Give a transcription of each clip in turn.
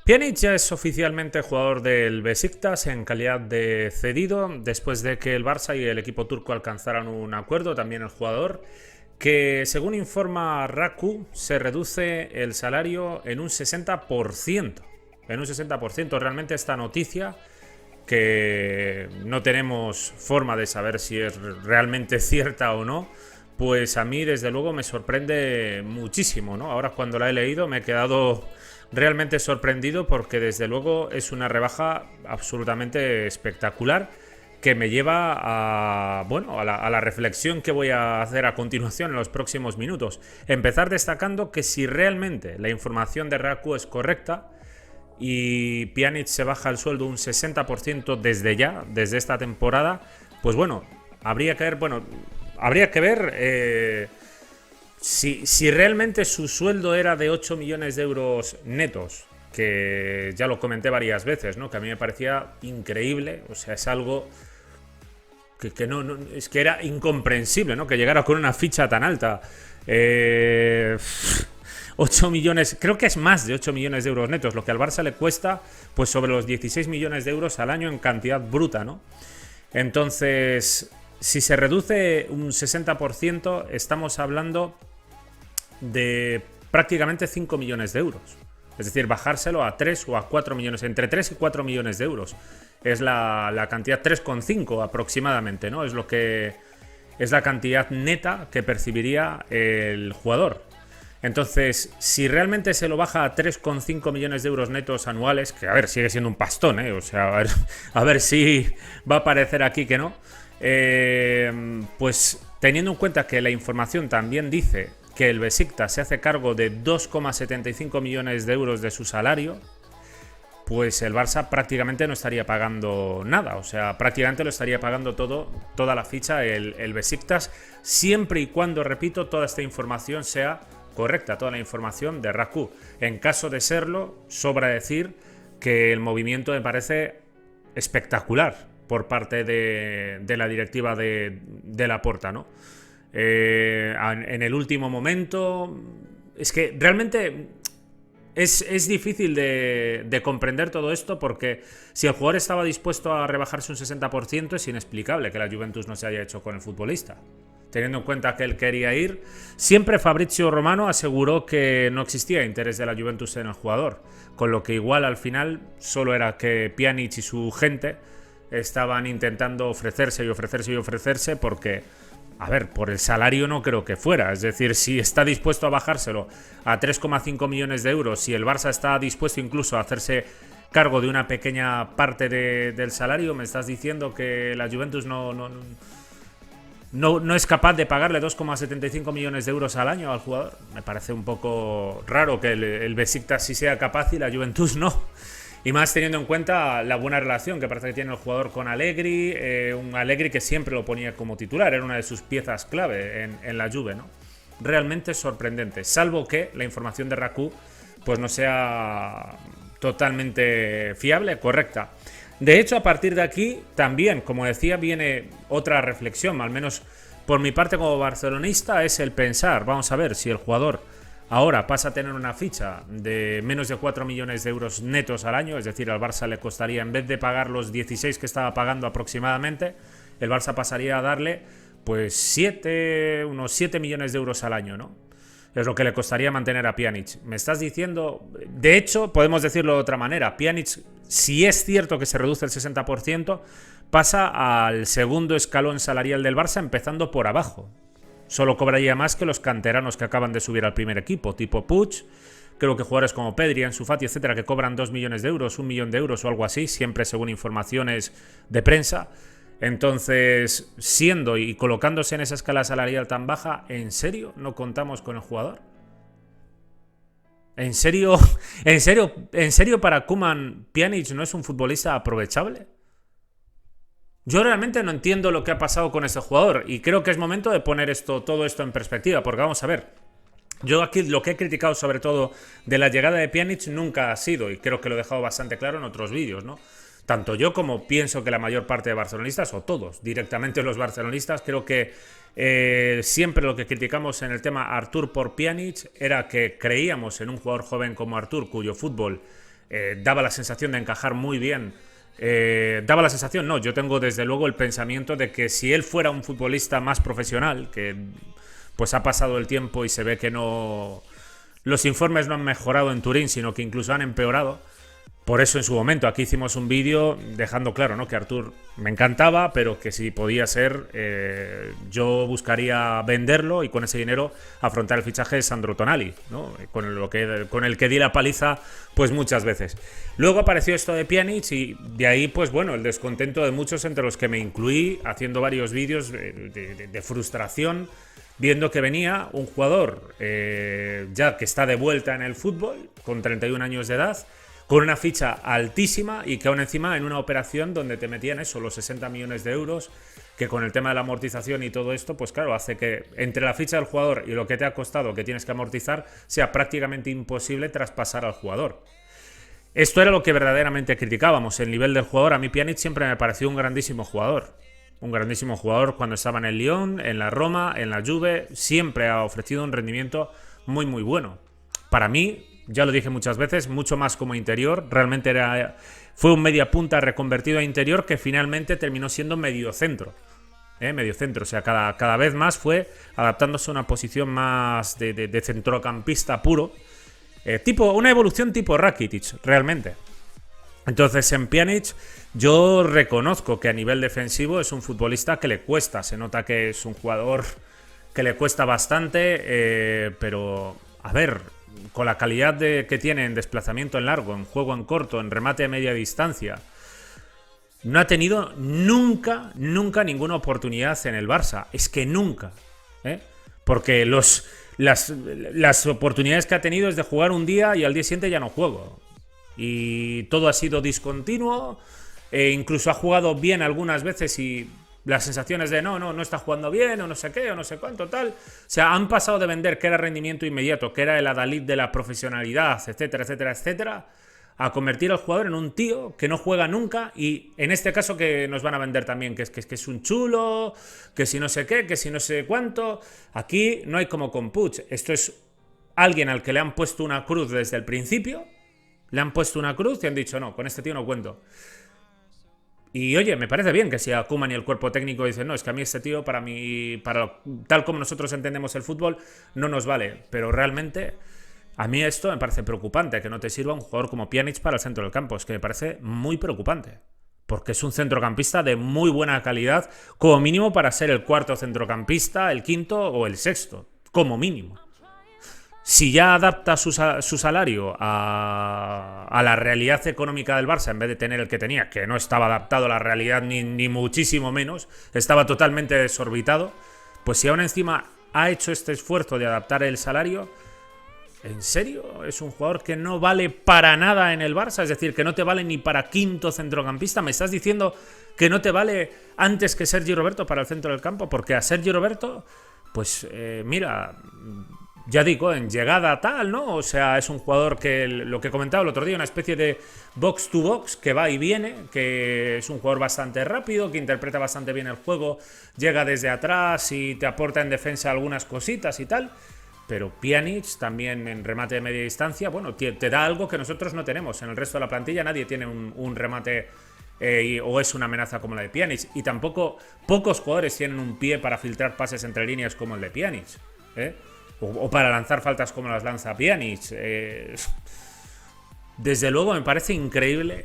Pjanic ya es oficialmente jugador del Beşiktaş en calidad de cedido, después de que el Barça y el equipo turco alcanzaran un acuerdo, también el jugador, que según informa Raku, se reduce el salario en un 60%. En un 60%. Realmente esta noticia, que no tenemos forma de saber si es realmente cierta o no, pues a mí desde luego me sorprende muchísimo, ¿no? Ahora cuando la he leído me he quedado realmente sorprendido porque desde luego es una rebaja absolutamente espectacular que me lleva a, bueno, a la reflexión que voy a hacer a continuación en los próximos minutos. Empezar destacando que si realmente la información de Raku es correcta y Pjanic se baja el sueldo un 60% desde ya, desde esta temporada, pues bueno, habría que ver si realmente su sueldo era de 8 millones de euros netos, que ya lo comenté varias veces, ¿no? Que a mí me parecía increíble, o sea, es algo que no, es que era incomprensible, ¿no? Que llegara con una ficha tan alta. 8 millones, creo que es más de 8 millones de euros netos, lo que al Barça le cuesta pues sobre los 16 millones de euros al año en cantidad bruta, ¿no? Entonces, si se reduce un 60%, estamos hablando de prácticamente 5 millones de euros. Es decir, bajárselo a 3 o a 4 millones, entre 3 y 4 millones de euros. Es la cantidad, 3,5 aproximadamente, ¿no? Es la cantidad neta que percibiría el jugador. Entonces, si realmente se lo baja a 3,5 millones de euros netos anuales, que a ver, sigue siendo un pastón, ¿eh? O sea, a ver si va a parecer aquí que no. Pues teniendo en cuenta que la información también dice que el Beşiktaş se hace cargo de 2,75 millones de euros de su salario, pues el Barça prácticamente no estaría pagando nada. O sea, prácticamente lo estaría pagando toda la ficha el Beşiktaş, siempre y cuando, repito, toda esta información sea correcta, toda la información de Raku. En caso de serlo, sobra decir que el movimiento me parece espectacular por parte de la directiva de Laporta, ¿no? En el último momento, es que realmente es difícil de comprender todo esto, porque si el jugador estaba dispuesto a rebajarse un 60%, es inexplicable que la Juventus no se haya hecho con el futbolista. Teniendo en cuenta que él quería ir, siempre Fabrizio Romano aseguró que no existía interés de la Juventus en el jugador, con lo que igual al final solo era que Pjanic y su gente estaban intentando ofrecerse porque, a ver, por el salario no creo que fuera. Es decir, si está dispuesto a bajárselo a 3,5 millones de euros, si el Barça está dispuesto incluso a hacerse cargo de una pequeña parte del salario, me estás diciendo que la Juventus no es capaz de pagarle 2,75 millones de euros al año al jugador. Me parece un poco raro que el Beşiktaş sí sea capaz y la Juventus no. Y más teniendo en cuenta la buena relación que parece que tiene el jugador con Allegri, un Allegri que siempre lo ponía como titular, era una de sus piezas clave en la Juve, ¿no? Realmente sorprendente, salvo que la información de Raku pues no sea totalmente fiable, correcta. De hecho, a partir de aquí también, como decía, viene otra reflexión, al menos por mi parte como barcelonista, es el pensar, vamos a ver, si el jugador ahora pasa a tener una ficha de menos de 4 millones de euros netos al año, es decir, al Barça le costaría, en vez de pagar los 16 que estaba pagando aproximadamente, el Barça pasaría a darle pues unos 7 millones de euros al año, ¿no? Es lo que le costaría mantener a Pjanic. Me estás diciendo, de hecho, podemos decirlo de otra manera, Pjanic, si es cierto que se reduce el 60%, pasa al segundo escalón salarial del Barça, empezando por abajo. Solo cobraría más que los canteranos que acaban de subir al primer equipo, tipo Puig. Creo que jugadores como Pedri, Ansu Fati, etcétera, que cobran 2 millones de euros, 1 millón de euros o algo así, siempre según informaciones de prensa. Entonces, siendo y colocándose en esa escala salarial tan baja, ¿en serio no contamos con el jugador? ¿En serio para Koeman Pjanic no es un futbolista aprovechable? Yo realmente no entiendo lo que ha pasado con ese jugador y creo que es momento de poner todo esto en perspectiva, porque vamos a ver, yo aquí lo que he criticado sobre todo de la llegada de Pjanic nunca ha sido, y creo que lo he dejado bastante claro en otros vídeos, ¿no? Tanto yo como pienso que la mayor parte de barcelonistas, o todos directamente los barcelonistas, creo que siempre lo que criticamos en el tema Artur por Pjanic era que creíamos en un jugador joven como Artur, cuyo fútbol daba la sensación de encajar muy bien. Daba la sensación, no, yo tengo desde luego el pensamiento de que si él fuera un futbolista más profesional, que pues ha pasado el tiempo y se ve que no, los informes no han mejorado en Turín, sino que incluso han empeorado. Por eso en su momento aquí hicimos un vídeo dejando claro, ¿no?, que Artur me encantaba, pero que si podía ser, yo buscaría venderlo y con ese dinero afrontar el fichaje de Sandro Tonali, ¿no?, con el que di la paliza pues muchas veces. Luego apareció esto de Pjanic y de ahí pues bueno, el descontento de muchos, entre los que me incluí, haciendo varios vídeos de frustración, viendo que venía un jugador ya que está de vuelta en el fútbol, con 31 años de edad, con una ficha altísima y que aún encima en una operación donde te metían eso, los 60 millones de euros, que con el tema de la amortización y todo esto, pues claro, hace que entre la ficha del jugador y lo que te ha costado, que tienes que amortizar, sea prácticamente imposible traspasar al jugador. Esto era lo que verdaderamente criticábamos, el nivel del jugador. A mí Pjanic siempre me pareció un grandísimo jugador. Un grandísimo jugador cuando estaba en el Lyon, en la Roma, en la Juve. Siempre ha ofrecido un rendimiento muy muy bueno. Para mí, ya lo dije muchas veces, mucho más como interior. Realmente fue un media punta reconvertido a interior que finalmente terminó siendo mediocentro. Mediocentro, o sea, cada vez más fue adaptándose a una posición más de centrocampista puro. Una evolución tipo Rakitic, realmente. Entonces en Pjanic yo reconozco que a nivel defensivo es un futbolista que le cuesta. Se nota que es un jugador que le cuesta bastante, pero a ver, con la calidad que tiene en desplazamiento en largo, en juego en corto, en remate a media distancia, no ha tenido nunca ninguna oportunidad en el Barça. Es que nunca, porque las oportunidades que ha tenido es de jugar un día y al día siguiente ya no juego. Y todo ha sido discontinuo, incluso ha jugado bien algunas veces y las sensaciones de no está jugando bien, o no sé qué, o no sé cuánto, tal. O sea, han pasado de vender que era rendimiento inmediato, que era el adalid de la profesionalidad, etcétera, etcétera, etcétera, a convertir al jugador en un tío que no juega nunca. Y en este caso que nos van a vender también, que es un chulo, que si no sé qué, que si no sé cuánto. Aquí no hay como con Puig. Esto es alguien al que le han puesto una cruz desde el principio. Le han puesto una cruz y han dicho, no, con este tío no cuento. Y oye, me parece bien que si a Koeman y el cuerpo técnico dicen, no, es que a mí este tío, para tal como nosotros entendemos el fútbol, no nos vale. Pero realmente, a mí esto me parece preocupante, que no te sirva un jugador como Pjanic para el centro del campo. Es que me parece muy preocupante. Porque es un centrocampista de muy buena calidad, como mínimo para ser el cuarto centrocampista, el quinto o el sexto, como mínimo. Si ya adapta su salario a la realidad económica del Barça en vez de tener el que tenía, que no estaba adaptado a la realidad ni muchísimo menos, estaba totalmente desorbitado, pues si aún encima ha hecho este esfuerzo de adaptar el salario, ¿en serio? ¿Es un jugador que no vale para nada en el Barça? Es decir, que no te vale ni para quinto centrocampista. ¿Me estás diciendo que no te vale antes que Sergi Roberto para el centro del campo? Porque a Sergi Roberto, pues mira, ya digo, en llegada tal, ¿no? O sea, es un jugador que, lo que comentaba el otro día, una especie de box to box, que va y viene, que es un jugador bastante rápido, que interpreta bastante bien el juego, llega desde atrás y te aporta en defensa algunas cositas y tal. Pero Pjanic también en remate de media distancia, bueno, te da algo que nosotros no tenemos. En el resto de la plantilla nadie tiene un remate o es una amenaza como la de Pjanic. Y tampoco pocos jugadores tienen un pie para filtrar pases entre líneas como el de Pjanic, o para lanzar faltas como las lanza Pjanic. Desde luego me parece increíble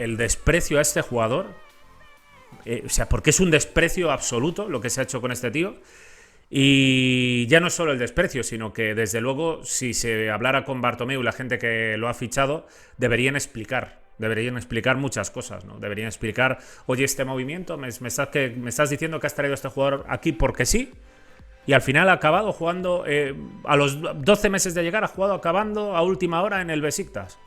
el desprecio a este jugador. O sea, porque es un desprecio absoluto lo que se ha hecho con este tío. Y ya no solo el desprecio, sino que desde luego si se hablara con Bartomeu y la gente que lo ha fichado, deberían explicar muchas cosas, ¿no? Deberían explicar, oye, este movimiento, me estás diciendo que has traído a este jugador aquí porque sí, y al final ha acabado jugando, a los 12 meses de llegar, ha jugado acabando a última hora en el Besiktas.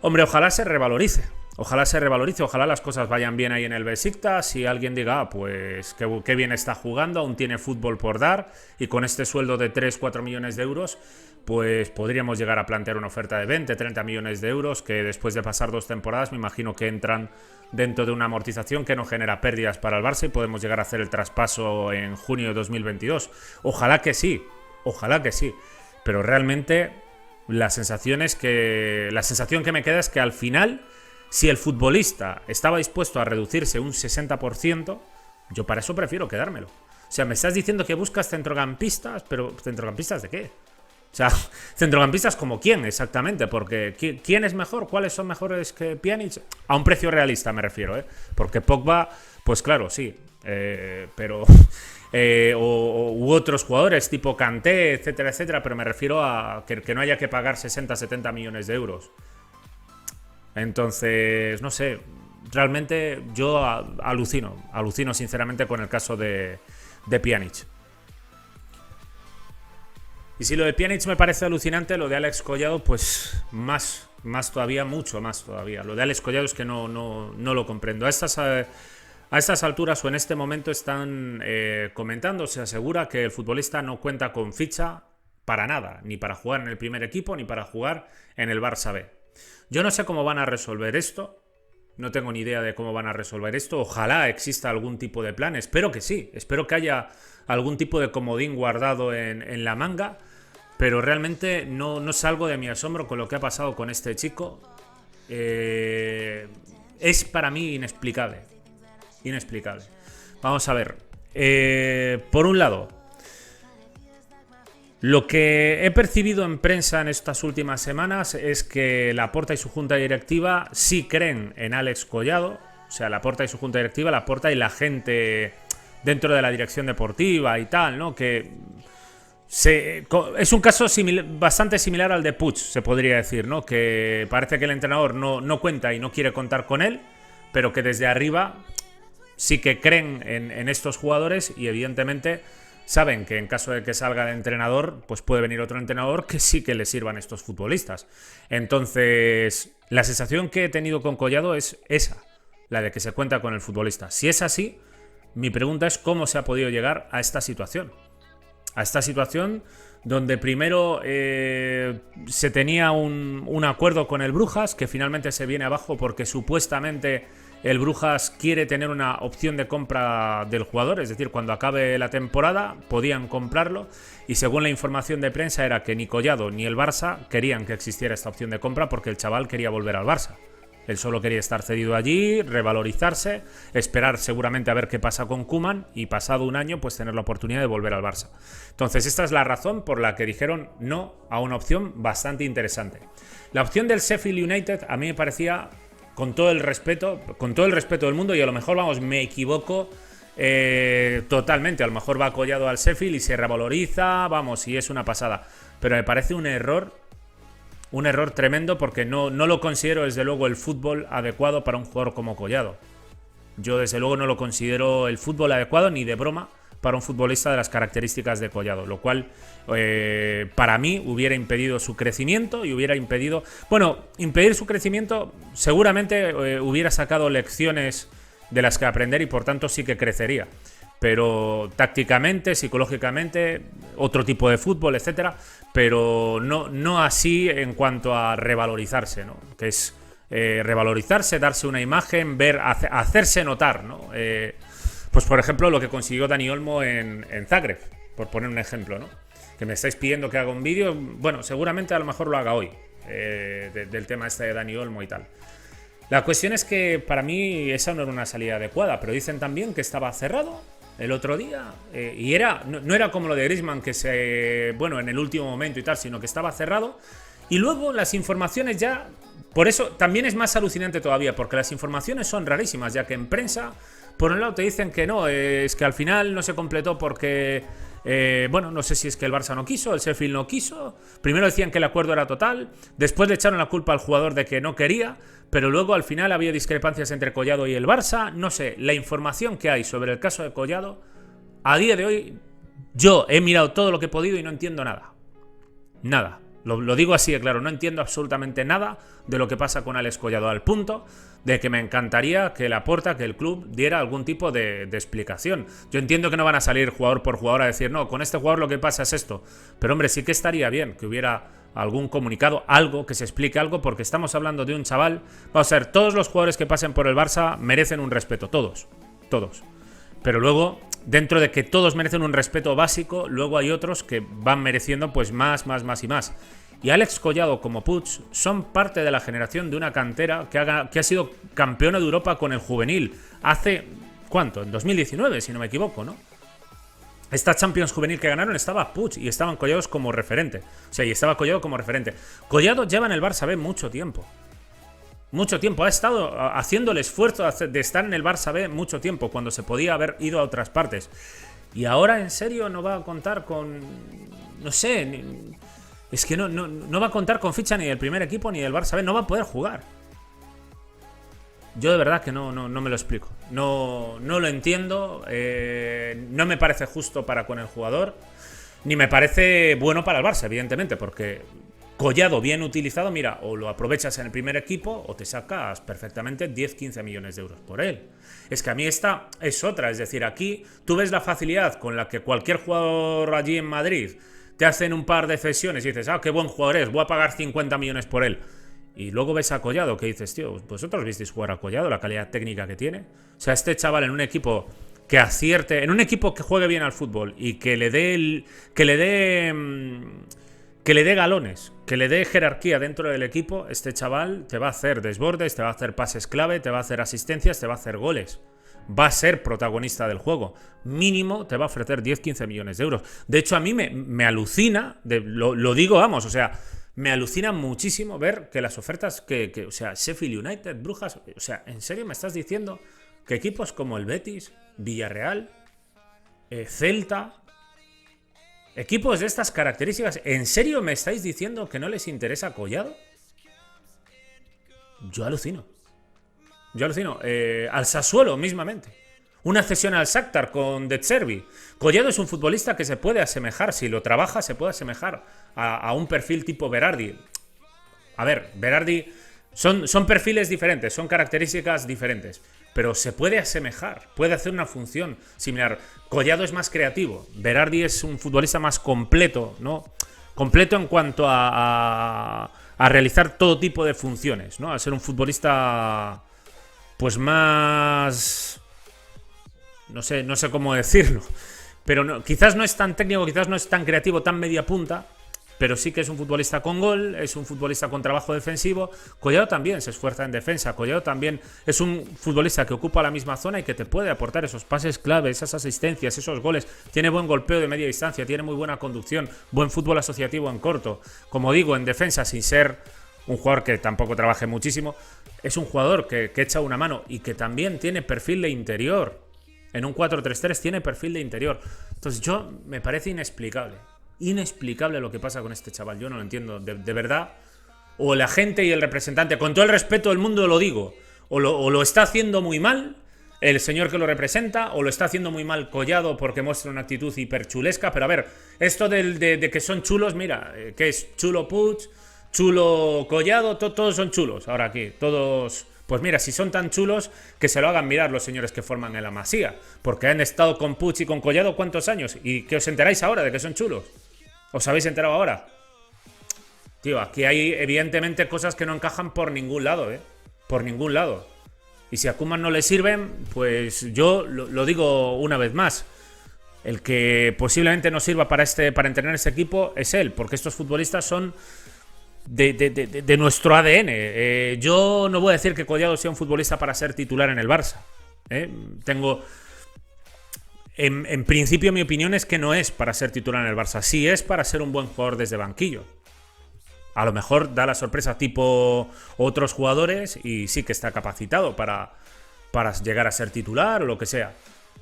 Hombre, ojalá se revalorice. Ojalá las cosas vayan bien ahí en el Besiktas y alguien diga, pues qué bien está jugando, aún tiene fútbol por dar y con este sueldo de 3-4 millones de euros, pues podríamos llegar a plantear una oferta de 20-30 millones de euros que después de pasar 2 temporadas me imagino que entran dentro de una amortización que no genera pérdidas para el Barça y podemos llegar a hacer el traspaso en junio de 2022. Ojalá que sí, pero realmente la sensación que me queda es que al final, si el futbolista estaba dispuesto a reducirse un 60%, yo para eso prefiero quedármelo. O sea, me estás diciendo que buscas centrocampistas, pero ¿centrocampistas de qué? O sea, centrocampistas como quién exactamente, porque ¿quién es mejor? ¿Cuáles son mejores que Pjanic? A un precio realista me refiero, ¿eh? Porque Pogba, pues claro, sí, pero u otros jugadores tipo Kanté, etcétera, etcétera, pero me refiero a que no haya que pagar 60, 70 millones de euros. Entonces, no sé, realmente yo alucino sinceramente con el caso de Pjanic. Y si lo de Pjanic me parece alucinante, lo de Alex Collado, pues más todavía, mucho más todavía. Lo de Alex Collado es que no lo comprendo. A estas alturas o en este momento están comentando, se asegura que el futbolista no cuenta con ficha para nada, ni para jugar en el primer equipo, ni para jugar en el Barça B. Yo no sé cómo van a resolver esto, no tengo ni idea de cómo van a resolver esto. Ojalá exista algún tipo de plan, espero que sí, espero que haya algún tipo de comodín guardado en la manga, pero realmente no salgo de mi asombro con lo que ha pasado con este chico. Es para mí inexplicable. Vamos a ver. Por un lado, lo que he percibido en prensa en estas últimas semanas es que Laporta y su junta directiva sí creen en Alex Collado. O sea, Laporta y su junta directiva, Laporta y la gente dentro de la dirección deportiva y tal, ¿no? Que es un caso bastante similar al de Puig, se podría decir, ¿no? Que parece que el entrenador no cuenta y no quiere contar con él, pero que desde arriba sí que creen en estos jugadores y evidentemente saben que en caso de que salga de entrenador, pues puede venir otro entrenador que sí que le sirvan estos futbolistas. Entonces, la sensación que he tenido con Collado es esa, la de que se cuenta con el futbolista. Si es así, mi pregunta es cómo se ha podido llegar a esta situación. A esta situación donde primero se tenía un acuerdo con el Brujas, que finalmente se viene abajo porque supuestamente el Brujas quiere tener una opción de compra del jugador, es decir, cuando acabe la temporada podían comprarlo, y según la información de prensa era que ni Collado ni el Barça querían que existiera esta opción de compra porque el chaval quería volver al Barça. Él solo quería estar cedido allí, revalorizarse, esperar seguramente a ver qué pasa con Koeman y pasado un año pues tener la oportunidad de volver al Barça. Entonces esta es la razón por la que dijeron no a una opción bastante interesante. La opción del Sheffield United a mí me parecía, con todo el respeto del mundo, y a lo mejor, vamos, me equivoco totalmente, a lo mejor va Collado al Sheffield y se revaloriza, vamos, y es una pasada, pero me parece un error tremendo porque no lo considero desde luego el fútbol adecuado para un jugador como Collado. Yo desde luego no lo considero el fútbol adecuado ni de broma para un futbolista de las características de Collado, lo cual para mí hubiera impedido su crecimiento y hubiera impedido... Bueno, impedir su crecimiento seguramente hubiera sacado lecciones de las que aprender y por tanto sí que crecería. Pero tácticamente, psicológicamente, otro tipo de fútbol, etcétera, pero no así en cuanto a revalorizarse, ¿no? Que es revalorizarse, darse una imagen, hacerse notar, ¿no? Pues por ejemplo lo que consiguió Dani Olmo en Zagreb, por poner un ejemplo, ¿no? Que me estáis pidiendo que haga un vídeo, bueno, seguramente a lo mejor lo haga hoy, del tema este de Dani Olmo y tal. La cuestión es que para mí esa no era una salida adecuada, pero dicen también que estaba cerrado el otro día, y no era como lo de Griezmann, que en el último momento y tal, sino que estaba cerrado. Y luego las informaciones ya, por eso también es más alucinante todavía, porque las informaciones son rarísimas, ya que en prensa, por un lado te dicen que no, es que al final no se completó porque, no sé si es que el Barça no quiso, el Sheffield no quiso. Primero decían que el acuerdo era total, después le echaron la culpa al jugador de que no quería, pero luego al final había discrepancias entre Collado y el Barça. No sé, la información que hay sobre el caso de Collado, a día de hoy, yo he mirado todo lo que he podido y no entiendo nada. Nada. Lo digo así de claro, no entiendo absolutamente nada de lo que pasa con Alex Collado, al punto de que me encantaría que Laporta, que el club, diera algún tipo de explicación. Yo entiendo que no van a salir jugador por jugador a decir, no, con este jugador lo que pasa es esto. Pero hombre, sí que estaría bien que hubiera algún comunicado, algo, que se explique algo, porque estamos hablando de un chaval. Vamos a ver, todos los jugadores que pasen por el Barça merecen un respeto, todos. Pero luego, dentro de que todos merecen un respeto básico, luego hay otros que van mereciendo pues más y más. Y Alex Collado como Puig son parte de la generación de una cantera que ha sido campeona de Europa con el juvenil hace, ¿cuánto? En 2019, si no me equivoco, ¿no? Esta Champions juvenil que ganaron estaba Puig y estaban Collados como referente. O sea, y estaba Collado como referente. Collado lleva en el Barça B mucho tiempo. Mucho tiempo. Ha estado haciendo el esfuerzo de estar en el Barça B mucho tiempo, cuando se podía haber ido a otras partes. Y ahora, en serio, no va a contar con... No sé... Es que no va a contar con ficha ni del primer equipo ni del Barça B. No va a poder jugar. Yo de verdad que no me lo explico. No lo entiendo. No me parece justo para con el jugador. Ni me parece bueno para el Barça, evidentemente. Porque Collado bien utilizado, mira, o lo aprovechas en el primer equipo o te sacas perfectamente 10-15 millones de euros por él. Es que a mí esta es otra. Es decir, aquí tú ves la facilidad con la que cualquier jugador allí en Madrid te hacen un par de cesiones y dices, qué buen jugador es, voy a pagar 50 millones por él. Y luego ves a Collado que dices, tío, vosotros visteis jugar a Collado, la calidad técnica que tiene. O sea, este chaval en un equipo que acierte, en un equipo que juegue bien al fútbol y que le dé galones, que le dé jerarquía dentro del equipo, este chaval te va a hacer desbordes, te va a hacer pases clave, te va a hacer asistencias, te va a hacer goles. Va a ser protagonista del juego. Mínimo te va a ofrecer 10-15 millones de euros. De hecho, a mí me alucina, lo digo, vamos, o sea, me alucina muchísimo ver que las ofertas o sea, Sheffield United, Brujas, o sea, ¿en serio me estás diciendo que equipos como el Betis, Villarreal, Celta, equipos de estas características, ¿en serio me estáis diciendo que no les interesa Collado? Yo alucino. Al Sassuolo mismamente. Una cesión al Shakhtar con De Zerbi. Collado es un futbolista que se puede asemejar, si lo trabaja, se puede asemejar a un perfil tipo Berardi. A ver, Berardi son perfiles diferentes, son características diferentes, pero se puede asemejar, puede hacer una función similar. Collado es más creativo, Berardi es un futbolista más completo, ¿no? Completo en cuanto a realizar todo tipo de funciones, ¿no? A ser un futbolista... pues más... No sé cómo decirlo. Pero quizás no es tan técnico, quizás no es tan creativo, tan media punta. Pero sí que es un futbolista con gol, es un futbolista con trabajo defensivo. Collado también se esfuerza en defensa. Collado también es un futbolista que ocupa la misma zona y que te puede aportar esos pases clave, esas asistencias, esos goles. Tiene buen golpeo de media distancia, tiene muy buena conducción, buen fútbol asociativo en corto. Como digo, en defensa, sin ser un jugador que tampoco trabaje muchísimo, es un jugador que echa una mano y que también tiene perfil de interior. En un 4-3-3 tiene perfil de interior. Entonces me parece inexplicable lo que pasa con este chaval. Yo no lo entiendo, de verdad. O la gente y el representante, con todo el respeto del mundo lo digo, o lo está haciendo muy mal el señor que lo representa, o lo está haciendo muy mal Collado porque muestra una actitud hiperchulesca. Pero a ver, esto de que son chulos, mira, que es chulo Puig, chulo Collado, todos son chulos. Ahora aquí, todos... Pues mira, si son tan chulos, que se lo hagan mirar los señores que forman en la Masía. Porque han estado con Puig y con Collado ¿cuántos años? ¿Y que os enteráis ahora de que son chulos? ¿Os habéis enterado ahora? Tío, aquí hay evidentemente cosas que no encajan por ningún lado, ¿eh? Por ningún lado. Y si a Koeman no le sirven, pues yo lo digo una vez más. El que posiblemente no sirva para entrenar este equipo es él. Porque estos futbolistas son... De nuestro ADN. Yo no voy a decir que Collado sea un futbolista para ser titular en el Barça. Tengo... En principio mi opinión es que no es para ser titular en el Barça. Sí es para ser un buen jugador desde banquillo. A lo mejor da la sorpresa tipo otros jugadores y sí que está capacitado para llegar a ser titular o lo que sea.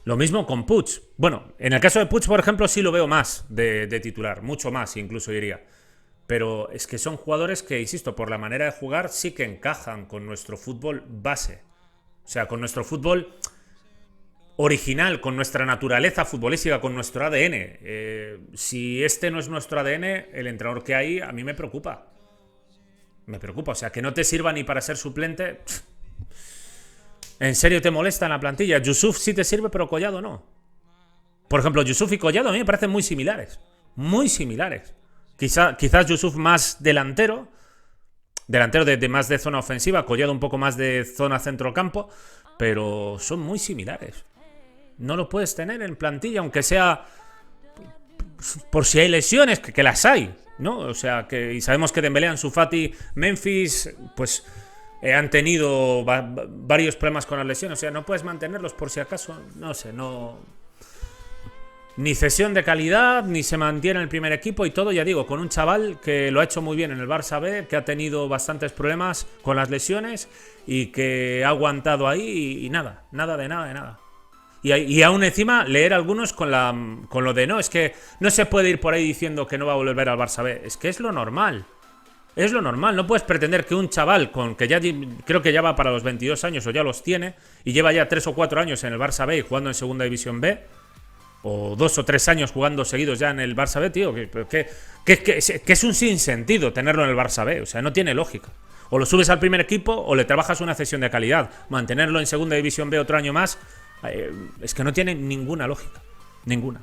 Lo mismo con Puig. Bueno, en el caso de Puig, por ejemplo, sí lo veo más de titular. Mucho más, incluso diría. Pero es que son jugadores que, insisto, por la manera de jugar sí que encajan con nuestro fútbol base. O sea, con nuestro fútbol original, con nuestra naturaleza futbolística, con nuestro ADN. Si este no es nuestro ADN, el entrenador que hay a mí me preocupa. Me preocupa, o sea, que no te sirva ni para ser suplente. ¿En serio te molesta en la plantilla? Yusuf sí te sirve, pero Collado no. Por ejemplo, Yusuf y Collado a mí me parecen muy similares. Muy similares. Quizás Yusuf más delantero de más de zona ofensiva, Collado un poco más de zona centrocampo, pero son muy similares. No lo puedes tener en plantilla, aunque sea por si hay lesiones, que las hay, ¿no? O sea, y sabemos que Dembélé, Ansu Fati, Memphis, pues han tenido varios problemas con las lesiones. O sea, no puedes mantenerlos por si acaso. No sé, no. Ni cesión de calidad, ni se mantiene en el primer equipo y todo, ya digo, con un chaval que lo ha hecho muy bien en el Barça B, que ha tenido bastantes problemas con las lesiones y que ha aguantado ahí y nada de nada. Y aún encima leer algunos con lo de no, es que no se puede ir por ahí diciendo que no va a volver al Barça B. Es que es lo normal. Es lo normal. No puedes pretender que un chaval que ya creo que ya va para los 22 años o ya los tiene y lleva ya 3 o 4 años en el Barça B y jugando en Segunda División B, o 2 o 3 años jugando seguidos ya en el Barça B, tío, que es un sinsentido tenerlo en el Barça B. O sea, no tiene lógica. O lo subes al primer equipo o le trabajas una cesión de calidad. Mantenerlo en Segunda División B otro año más, es que no tiene ninguna lógica. Ninguna.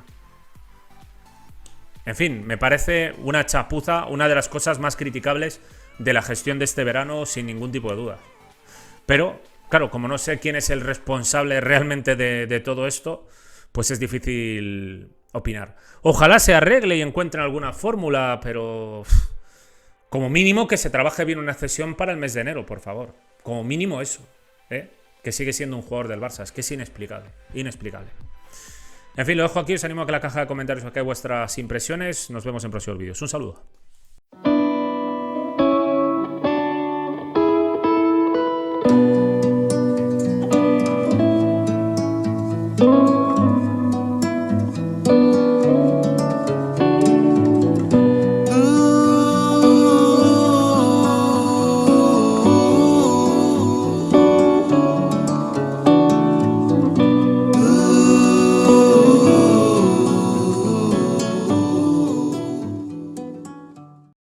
En fin, me parece una chapuza, una de las cosas más criticables de la gestión de este verano, sin ningún tipo de duda. Pero, claro, como no sé quién es el responsable realmente de todo esto, pues es difícil opinar. Ojalá se arregle y encuentren alguna fórmula, pero como mínimo que se trabaje bien una cesión para el mes de enero, por favor. Como mínimo eso, ¿eh? Que sigue siendo un jugador del Barça. Es que es inexplicable. Inexplicable. En fin, lo dejo aquí. Os animo a que en la caja de comentarios os quede vuestras impresiones. Nos vemos en próximos vídeos. Un saludo.